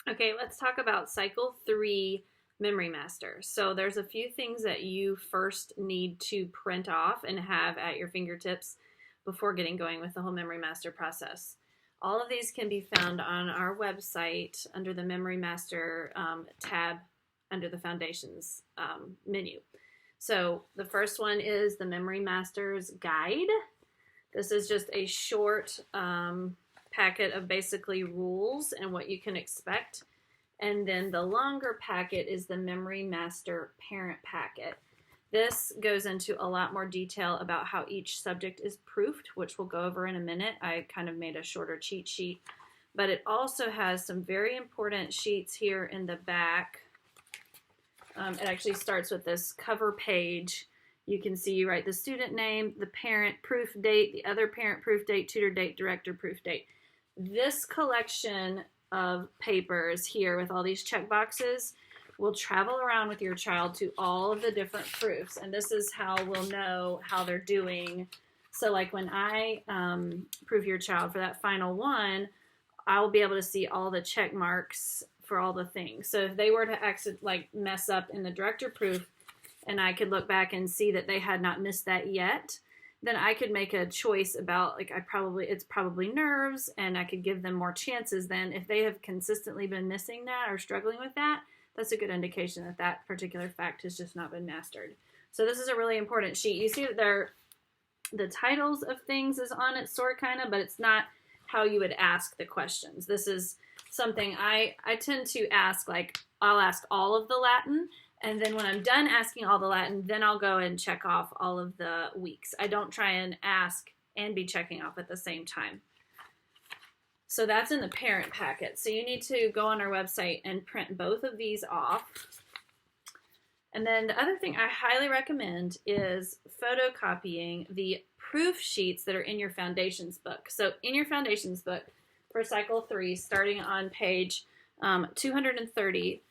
Okay, let's talk about cycle 3 Memory Master. So there's a few things that you first need to print off and have at your fingertips before getting going with the whole Memory Master process. All of these can be found on our website under the Memory Master tab under the Foundations menu. So the first one is the Memory Master's Guide. This is just a short packet of basically rules and what you can expect. And then the longer packet is the Memory Master Parent Packet. This goes into a lot more detail about how each subject is proofed, which we'll go over in a minute. I kind of made a shorter cheat sheet, but it also has some very important sheets here in the back. It actually starts with this cover page. You can see you write the student name, the parent proof date, the other parent proof date, tutor date, director proof date. This collection of papers here with all these check boxes will travel around with your child to all of the different proofs, and this is how we'll know how they're doing. So like when I proof your child for that final one, I'll be able to see all the check marks for all the things. So if they were to mess up in the director proof and I could look back and see that they had not missed that yet, then I could make a choice about it's probably nerves, and I could give them more chances. Then if they have consistently been missing that or struggling with that, that's a good indication that that particular fact has just not been mastered. So this is a really important sheet. You see that the titles of things is on it, but it's not how you would ask the questions. This is something I tend to ask, I'll ask all of the Latin, and then when I'm done asking all the Latin, then I'll go and check off all of the weeks. I don't try and ask and be checking off at the same time. So that's in the parent packet. So you need to go on our website and print both of these off. And then the other thing I highly recommend is photocopying the proof sheets that are in your Foundations book. So in your Foundations book for cycle 3, starting on page 230,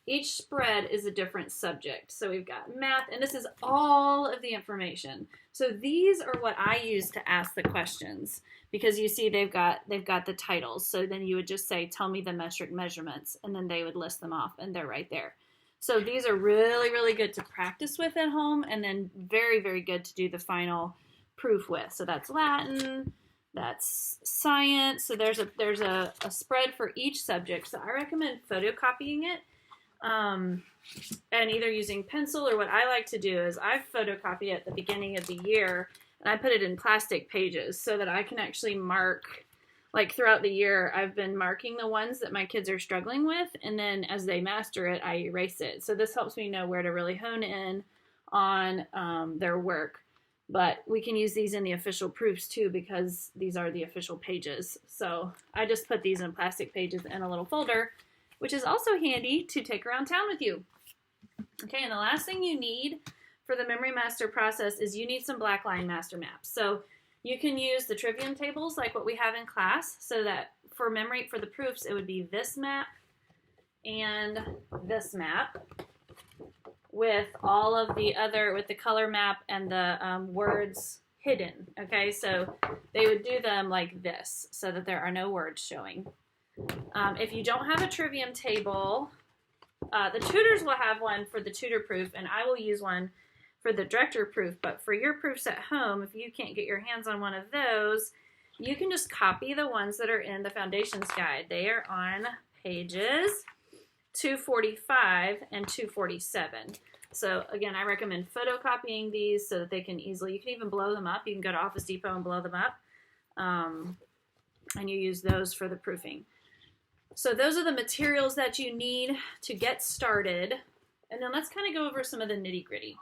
each spread is a different subject. So we've got math, and this is all of the information. So these are what I use to ask the questions, because you see they've got the titles. So then you would just say, tell me the metric measurements, and then they would list them off, and they're right there. So these are really, really good to practice with at home, and then very, very good to do the final proof with. So that's Latin, that's science. So there's a spread for each subject. So I recommend photocopying it. And either using pencil, or what I like to do is I photocopy it at the beginning of the year, and I put it in plastic pages so that I can actually mark, throughout the year, I've been marking the ones that my kids are struggling with, and then as they master it, I erase it. So this helps me know where to really hone in on their work. But we can use these in the official proofs too, because these are the official pages. So I just put these in plastic pages in a little folder, which is also handy to take around town with you. Okay, and the last thing you need for the Memory Master process is you need some black line master maps. So you can use the trivium tables like what we have in class, so that for the proofs, it would be this map and this map with all of the other, with the color map and the words hidden. Okay, so they would do them like this so that there are no words showing. If you don't have a trivium table, the tutors will have one for the tutor proof, and I will use one for the director proof. But for your proofs at home, if you can't get your hands on one of those, you can just copy the ones that are in the Foundations Guide. They are on pages 245 and 247. So again, I recommend photocopying these so that they can easily, you can even blow them up. You can go to Office Depot and blow them up. And you use those for the proofing. So those are the materials that you need to get started. And then let's kind of go over some of the nitty gritty.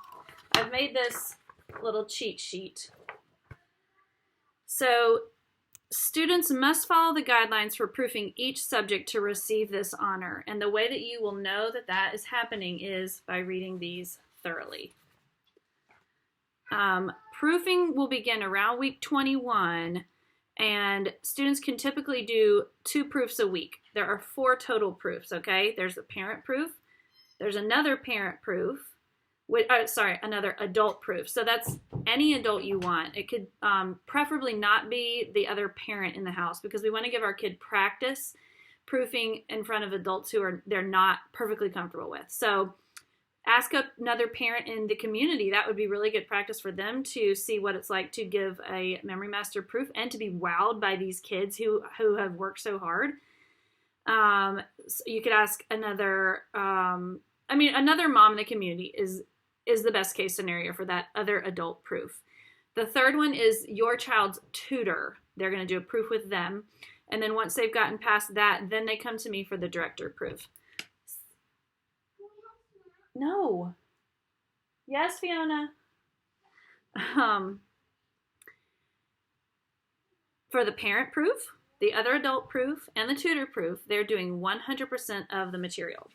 I've made this little cheat sheet. So students must follow the guidelines for proofing each subject to receive this honor. And the way that you will know that that is happening is by reading these thoroughly. Proofing will begin around week 21. And students can typically do 2 proofs a week. There are 4 total proofs, okay? There's a parent proof. There's another parent proof. Another adult proof. So that's any adult you want. It could preferably not be the other parent in the house, because we want to give our kid practice proofing in front of adults who they're not perfectly comfortable with. So ask another parent in the community. That would be really good practice for them to see what it's like to give a Memory Master proof and to be wowed by these kids who have worked so hard. So you could ask another mom in the community is the best case scenario for that other adult proof. The third one is your child's tutor. They're going to do a proof with them. And then once they've gotten past that, then they come to me for the director proof. No. Yes, Fiona. For the parent proof, the other adult proof, and the tutor proof, they're doing 100% of the material.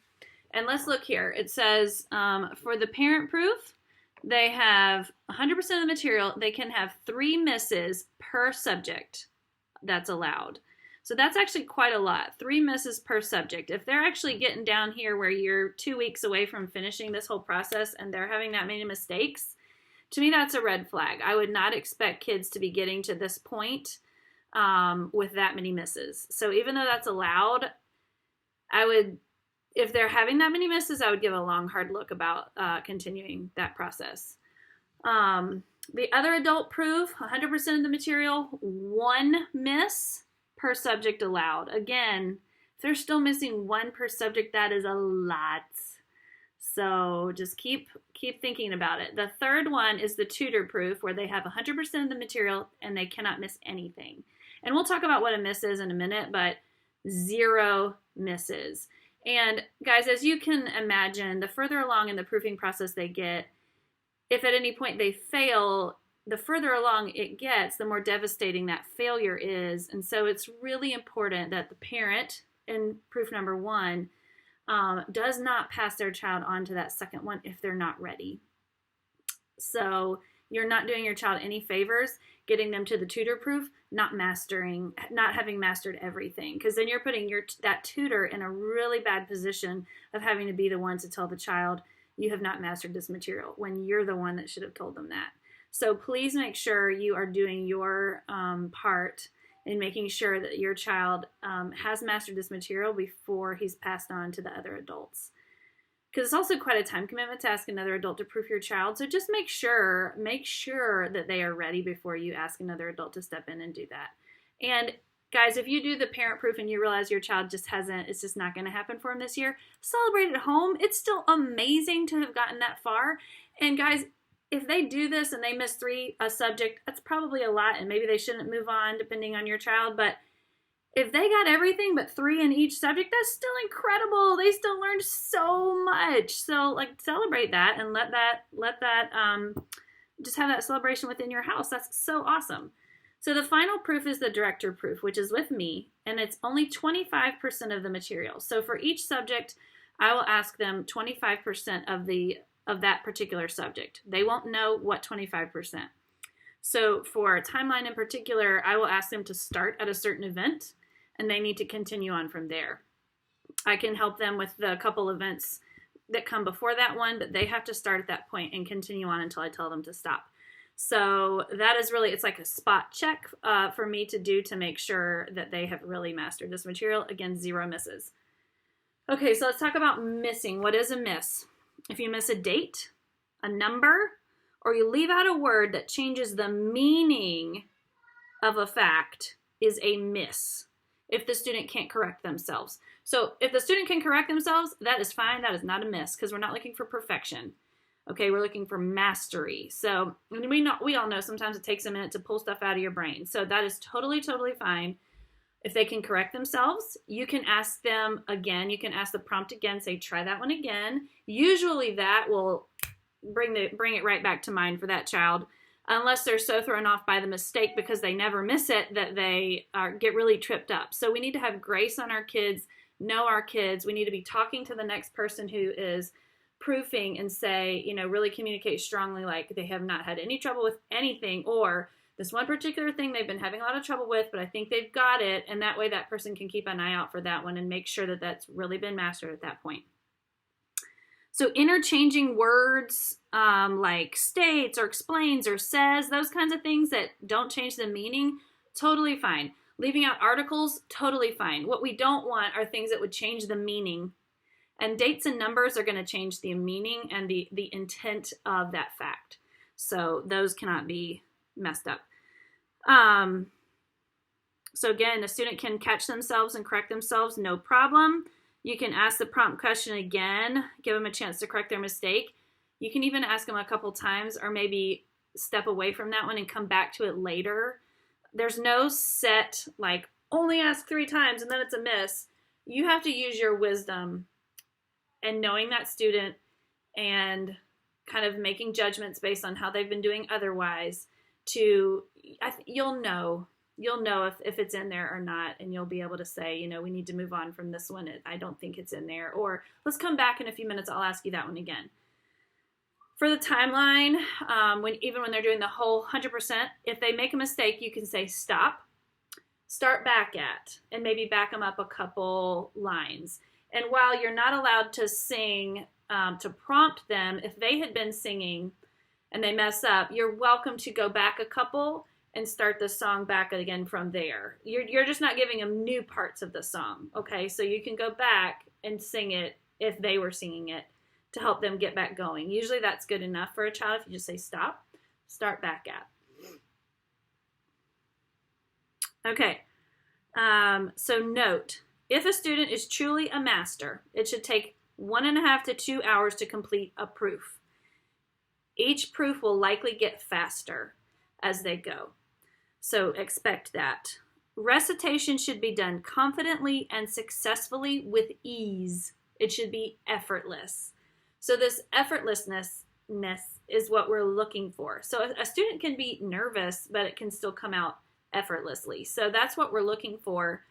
And let's look here. It says for the parent proof, they have 100% of the material. They can have 3 misses per subject that's allowed. So that's actually quite a lot. 3 misses per subject. If they're actually getting down here where you're 2 weeks away from finishing this whole process and they're having that many mistakes, to me that's a red flag. I would not expect kids to be getting to this point with that many misses. So even though that's allowed, if they're having that many misses, I would give a long, hard look about continuing that process. The other adult proof, 100% of the material, 1 miss per subject allowed. Again, if they're still missing 1 per subject, that is a lot. So just keep thinking about it. The third one is the tutor proof, where they have 100% of the material and they cannot miss anything. And we'll talk about what a miss is in a minute, but 0 misses. And guys, as you can imagine, the further along in the proofing process they get, if at any point they fail, the further along it gets, the more devastating that failure is. And so it's really important that the parent in proof number 1 does not pass their child on to that second one if they're not ready. So you're not doing your child any favors getting them to the tutor proof, not having mastered everything, because then you're putting that tutor in a really bad position of having to be the one to tell the child you have not mastered this material when you're the one that should have told them that. So please make sure you are doing your part in making sure that your child has mastered this material before he's passed on to the other adults. Because it's also quite a time commitment to ask another adult to proof your child. So just make sure that they are ready before you ask another adult to step in and do that. And guys, if you do the parent proof and you realize your child it's just not going to happen for him this year, celebrate at home. It's still amazing to have gotten that far. And guys, if they do this and they miss 3 a subject, that's probably a lot, and maybe they shouldn't move on depending on your child. But if they got everything but 3 in each subject, that's still incredible. They still learned so much. So celebrate that and let that just have that celebration within your house. That's so awesome. So the final proof is the director proof, which is with me, and it's only 25% of the material. So for each subject, I will ask them 25% of that particular subject. They won't know what 25%. So for a timeline in particular, I will ask them to start at a certain event, and they need to continue on from there. I can help them with the couple events that come before that one, but they have to start at that point and continue on until I tell them to stop. So that is really, it's like a spot check for me to do to make sure that they have really mastered this material. Again, 0 misses. Okay, so let's talk about missing. What is a miss? If you miss a date, a number, or you leave out a word that changes the meaning of a fact, is a miss if the student can't correct themselves. So if the student can correct themselves, that is fine. That is not a miss, because we're not looking for perfection. Okay, we're looking for mastery. So we all know sometimes it takes a minute to pull stuff out of your brain. So that is totally, totally fine. If they can correct themselves, you can ask them again. You can ask the prompt again, say, try that one again. Usually that will bring it right back to mind for that child, unless they're so thrown off by the mistake because they never miss it that they get really tripped up. So we need to have grace on our kids, know our kids. We need to be talking to the next person who is proofing and say, really communicate strongly, like they have not had any trouble with anything, or this one particular thing they've been having a lot of trouble with, but I think they've got it. And that way that person can keep an eye out for that one and make sure that that's really been mastered at that point. So interchanging words like states or explains or says, those kinds of things that don't change the meaning, totally fine. Leaving out articles, totally fine. What we don't want are things that would change the meaning. And dates and numbers are going to change the meaning and the intent of that fact. So those cannot be messed up. So again, the student can catch themselves and correct themselves, no problem. You can ask the prompt question again, give them a chance to correct their mistake. You can even ask them a couple times or maybe step away from that one and come back to it later. There's no set, like, only ask 3 times and then it's a miss. You have to use your wisdom and knowing that student and kind of making judgments based on how they've been doing otherwise you'll know if it's in there or not, and you'll be able to say, you know, we need to move on from this one. I don't think it's in there, or let's come back in a few minutes. I'll ask you that one again. For the timeline, even when they're doing the whole 100%, if they make a mistake, you can say stop, start back at, and maybe back them up a couple lines. And while you're not allowed to sing to prompt them, if they had been singing and they mess up, you're welcome to go back a couple and start the song back again from there. You're just not giving them new parts of the song, okay? So you can go back and sing it if they were singing it to help them get back going. Usually that's good enough for a child if you just say stop, start back at. Okay, so note, if a student is truly a master, it should take 1.5 to 2 hours to complete a proof. Each proof will likely get faster as they go. So expect that. Recitation should be done confidently and successfully with ease. It should be effortless. So this effortlessness is what we're looking for. So a student can be nervous, but it can still come out effortlessly. So that's what we're looking for.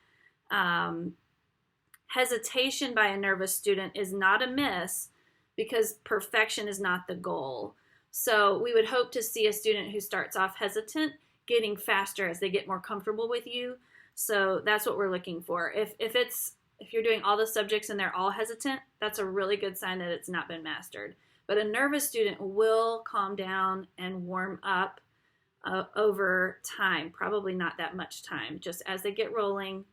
Hesitation by a nervous student is not a miss because perfection is not the goal. So we would hope to see a student who starts off hesitant getting faster as they get more comfortable with you. So that's what we're looking for. If you're doing all the subjects and they're all hesitant, that's a really good sign that it's not been mastered. But a nervous student will calm down and warm up over time, probably not that much time. Just as they get rolling,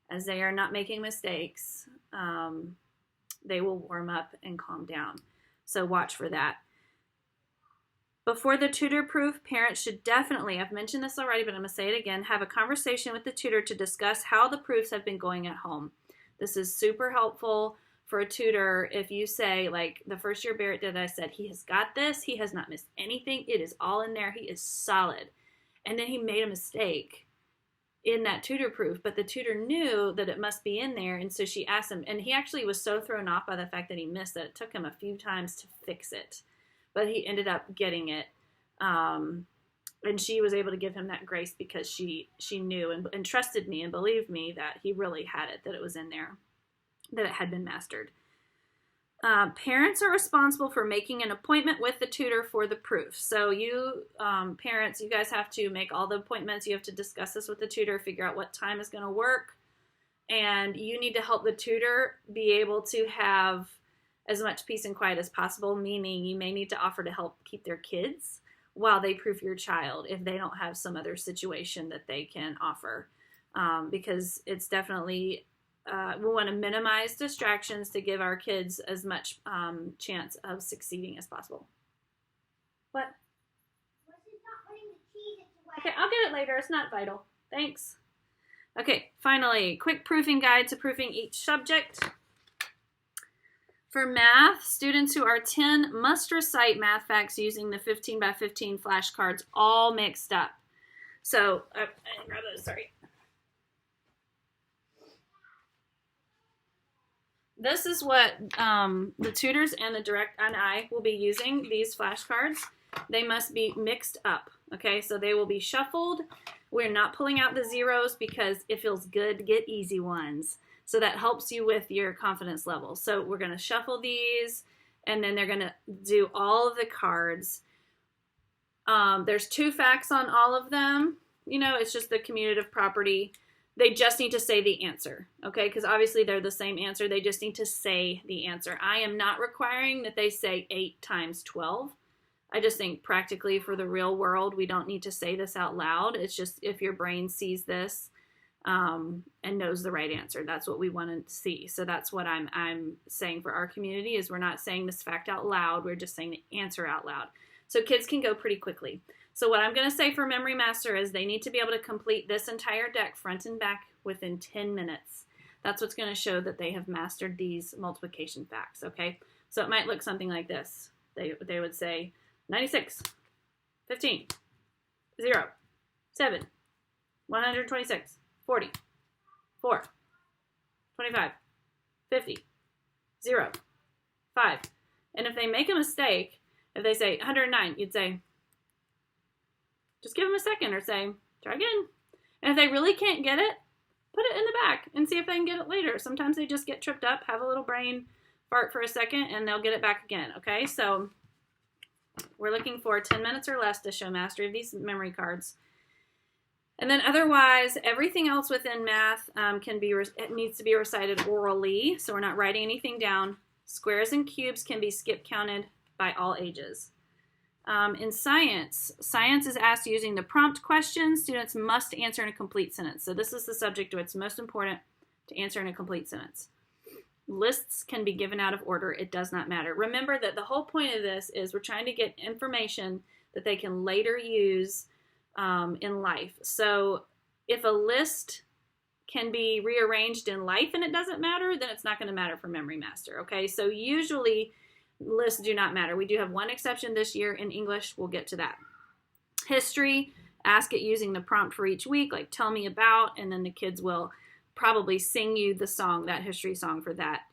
as they are not making mistakes, they will warm up and calm down. So watch for that. Before the tutor proof, parents should definitely, I've mentioned this already, but I'm going to say it again, have a conversation with the tutor to discuss how the proofs have been going at home. This is super helpful for a tutor if you say, like the first year Barrett did, I said, he has got this, he has not missed anything, it is all in there, he is solid. And then he made a mistake in that tutor proof, but the tutor knew that it must be in there, and so she asked him, and he actually was so thrown off by the fact that he missed that it took him a few times to fix it. But he ended up getting it, and she was able to give him that grace because she knew and trusted me and believed me that he really had it, that it was in there, that it had been mastered. Parents are responsible for making an appointment with the tutor for the proof. So you, parents, you guys have to make all the appointments. You have to discuss this with the tutor, figure out what time is going to work, and you need to help the tutor be able to have as much peace and quiet as possible, meaning you may need to offer to help keep their kids while they proof your child if they don't have some other situation that they can offer. Because it's definitely, we want to minimize distractions to give our kids as much chance of succeeding as possible. What? Okay, I'll get it later. It's not vital. Thanks. Okay, finally, quick proofing guide to proofing each subject. For math, students who are 10 must recite math facts using the 15 by 15 flashcards all mixed up. So, I didn't grab those, sorry. This is what the tutors and I will be using, these flashcards. They must be mixed up, okay? So they will be shuffled. We're not pulling out the zeros because it feels good to get easy ones. So that helps you with your confidence level. So we're going to shuffle these, and then they're going to do all of the cards. There's 2 facts on all of them. You know, it's just the commutative property. They just need to say the answer, okay? Because obviously they're the same answer. They just need to say the answer. I am not requiring that they say 8 times 12. I just think practically for the real world, we don't need to say this out loud. It's just if your brain sees this, and knows the right answer. That's what we want to see. So that's what I'm saying for our community is we're not saying this fact out loud. We're just saying the answer out loud. So kids can go pretty quickly. So what I'm going to say for Memory Master is they need to be able to complete this entire deck front and back within 10 minutes. That's what's going to show that they have mastered these multiplication facts, okay? So it might look something like this. They would say 96, 15, 0, 7, 126, 40, 4, 25, 50, 0, 5. And if they make a mistake, if they say 109, you'd say, just give them a second or say, try again. And if they really can't get it, put it in the back and see if they can get it later. Sometimes they just get tripped up, have a little brain fart for a second, and they'll get it back again, okay? So we're looking for 10 minutes or less to show mastery of these memory cards. And then otherwise, everything else within math it needs to be recited orally, so we're not writing anything down. Squares and cubes can be skip counted by all ages. In science is asked using the prompt question. Students must answer in a complete sentence. So this is the subject where it's most important to answer in a complete sentence. Lists can be given out of order. It does not matter. Remember that the whole point of this is we're trying to get information that they can later use in life. So if a list can be rearranged in life and it doesn't matter, then it's not going to matter for Memory Master, okay? So usually lists do not matter. We do have one exception this year in English. We'll get to that. History, ask it using the prompt for each week, like tell me about, and then the kids will probably sing you the song, that history song for that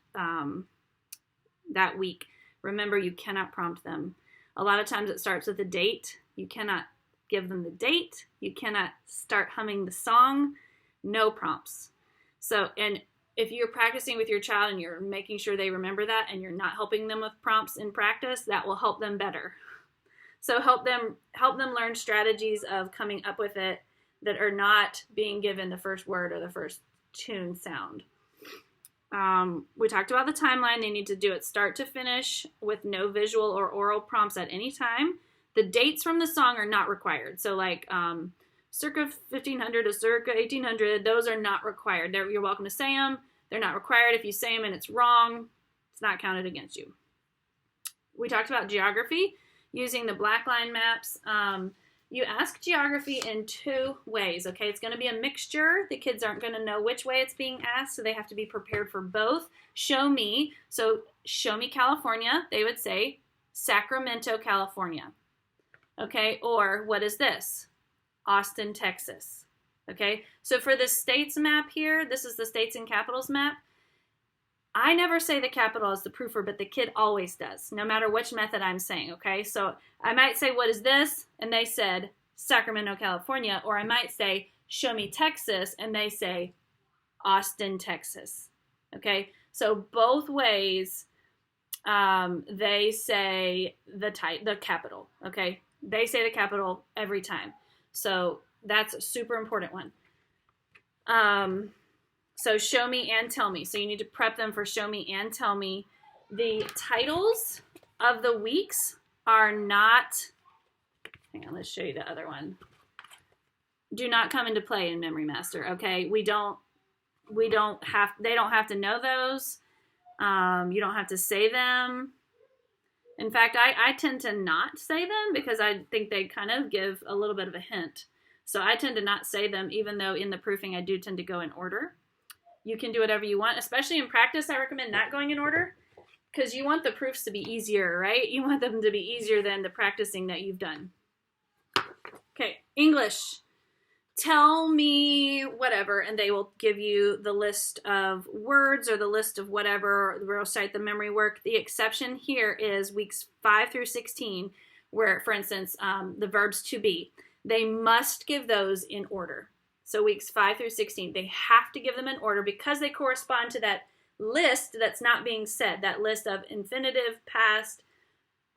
that week. Remember, you cannot prompt them. A lot of times it starts with a date. You cannot give them the date. You cannot start humming the song. No prompts. So, and if you're practicing with your child and you're making sure they remember that and you're not helping them with prompts in practice, that will help them better. So help them learn strategies of coming up with it that are not being given the first word or the first tune sound. We talked about the timeline. They need to do it start to finish with no visual or oral prompts at any time. The dates from the song are not required. So like circa 1500 to circa 1800, those are not required. You're welcome to say them. They're not required. If you say them and it's wrong, it's not counted against you. We talked about geography using the black line maps. You ask geography in two ways, okay? It's going to be a mixture. The kids aren't going to know which way it's being asked, so they have to be prepared for both. Show me. So show me California. They would say Sacramento, California. Okay, or what is this? Austin, Texas. Okay, so for the states map here, this is the states and capitals map. I never say the capital as the proofer, but the kid always does, no matter which method I'm saying, okay? So I might say, what is this? And they said, Sacramento, California. Or I might say, show me Texas, and they say, Austin, Texas. Okay, so both ways they say the capital, okay? They say the capital every time. So that's a super important one. So show me and tell me. So you need to prep them for show me and tell me. The titles of the weeks are not, hang on, let's show you the other one. Do not come into play in Memory Master, okay? they don't have to know those. You don't have to say them. In fact, I tend to not say them because I think they kind of give a little bit of a hint. So I tend to not say them, even though in the proofing I do tend to go in order. You can do whatever you want, especially in practice. I recommend not going in order because you want the proofs to be easier, right? You want them to be easier than the practicing that you've done. Okay, English. Tell me whatever, and they will give you the list of words or the list of whatever. They'll cite the memory work. The exception here is weeks 5 through 16, where, for instance, the verbs to be. They must give those in order. So weeks 5 through 16, they have to give them in order because they correspond to that list that's not being said, that list of infinitive,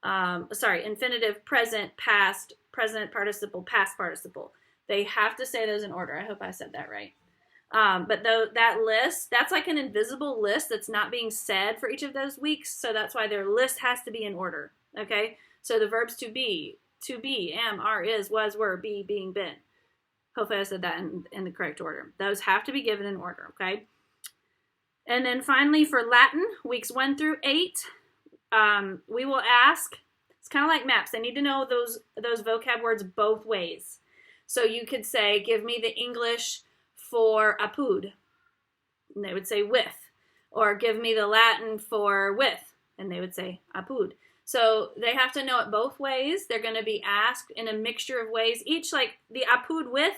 infinitive, present, past, present participle, past participle. They have to say those in order. I hope I said that right. But that list, that's like an invisible list that's not being said for each of those weeks. So that's why their list has to be in order. Okay. So the verbs to be, am, are, is, was, were, be, being, been. Hopefully I said that in the correct order. Those have to be given in order, okay? And then finally for Latin, weeks 1 through 8, we will ask, it's kind of like maps. They need to know those vocab words both ways. So you could say, give me the English for apud, and they would say with. Or give me the Latin for with, and they would say apud. So they have to know it both ways. They're going to be asked in a mixture of ways. Each, like the apud with,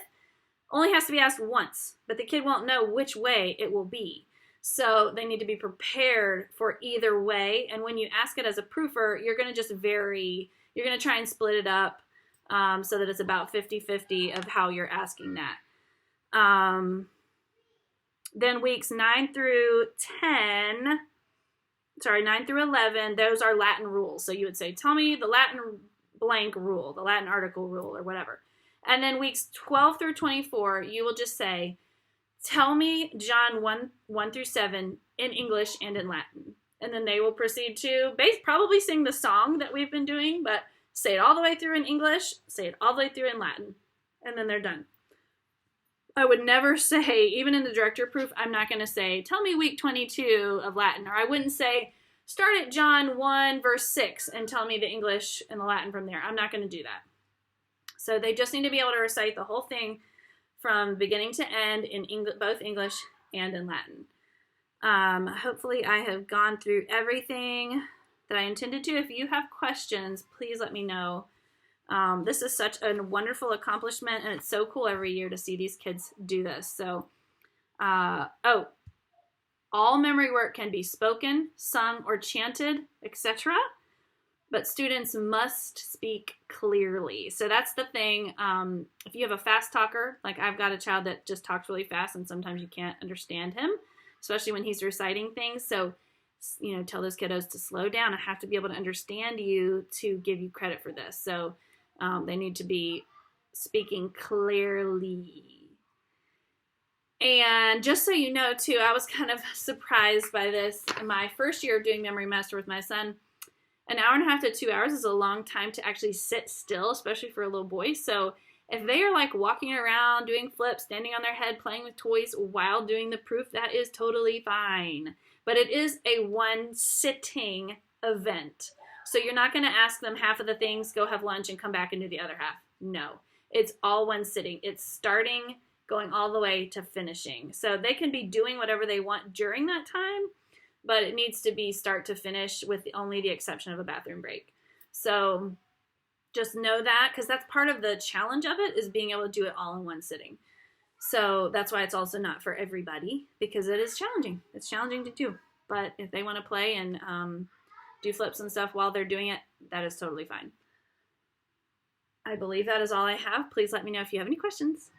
only has to be asked once, but the kid won't know which way it will be. So they need to be prepared for either way. And when you ask it as a proofer, you're going to just vary. You're going to try and split it up so that it's about 50-50 of how you're asking that. Then weeks 9 through 11, those are Latin rules. So you would say, tell me the Latin blank rule, the Latin article rule, or whatever. And then weeks 12 through 24, you will just say, tell me John 1 through 7 in English and in Latin. And then they will proceed to probably sing the song that we've been doing, but say it all the way through in English, say it all the way through in Latin, and then they're done. I would never say, even in the director proof, I'm not going to say, tell me week 22 of Latin. Or I wouldn't say, start at John 1 verse 6 and tell me the English and the Latin from there. I'm not going to do that. So they just need to be able to recite the whole thing from beginning to end in both English and in Latin. Hopefully I have gone through everything that I intended to. If you have questions, please let me know. This is such a wonderful accomplishment, and it's so cool every year to see these kids do this. So, all memory work can be spoken, sung, or chanted, etc., but students must speak clearly. So that's the thing. If you have a fast talker, like I've got a child that just talks really fast, and sometimes you can't understand him, especially when he's reciting things. So, tell those kiddos to slow down. I have to be able to understand you to give you credit for this. So they need to be speaking clearly. And just so you know, too, I was kind of surprised by this. In my first year of doing Memory Master with my son, an hour and a half to 2 hours is a long time to actually sit still, especially for a little boy. So if they are like walking around, doing flips, standing on their head, playing with toys while doing the proof, that is totally fine. But it is a one sitting event. So you're not going to ask them half of the things, go have lunch, and come back and do the other half. No, it's all one sitting. It's starting, going all the way to finishing. So they can be doing whatever they want during that time, but it needs to be start to finish with only the exception of a bathroom break. So just know that, because that's part of the challenge of it, is being able to do it all in one sitting. So that's why it's also not for everybody, because it is challenging. It's challenging to do. But if they want to play and do flips and stuff while they're doing it, that is totally fine. I believe that is all I have. Please let me know if you have any questions.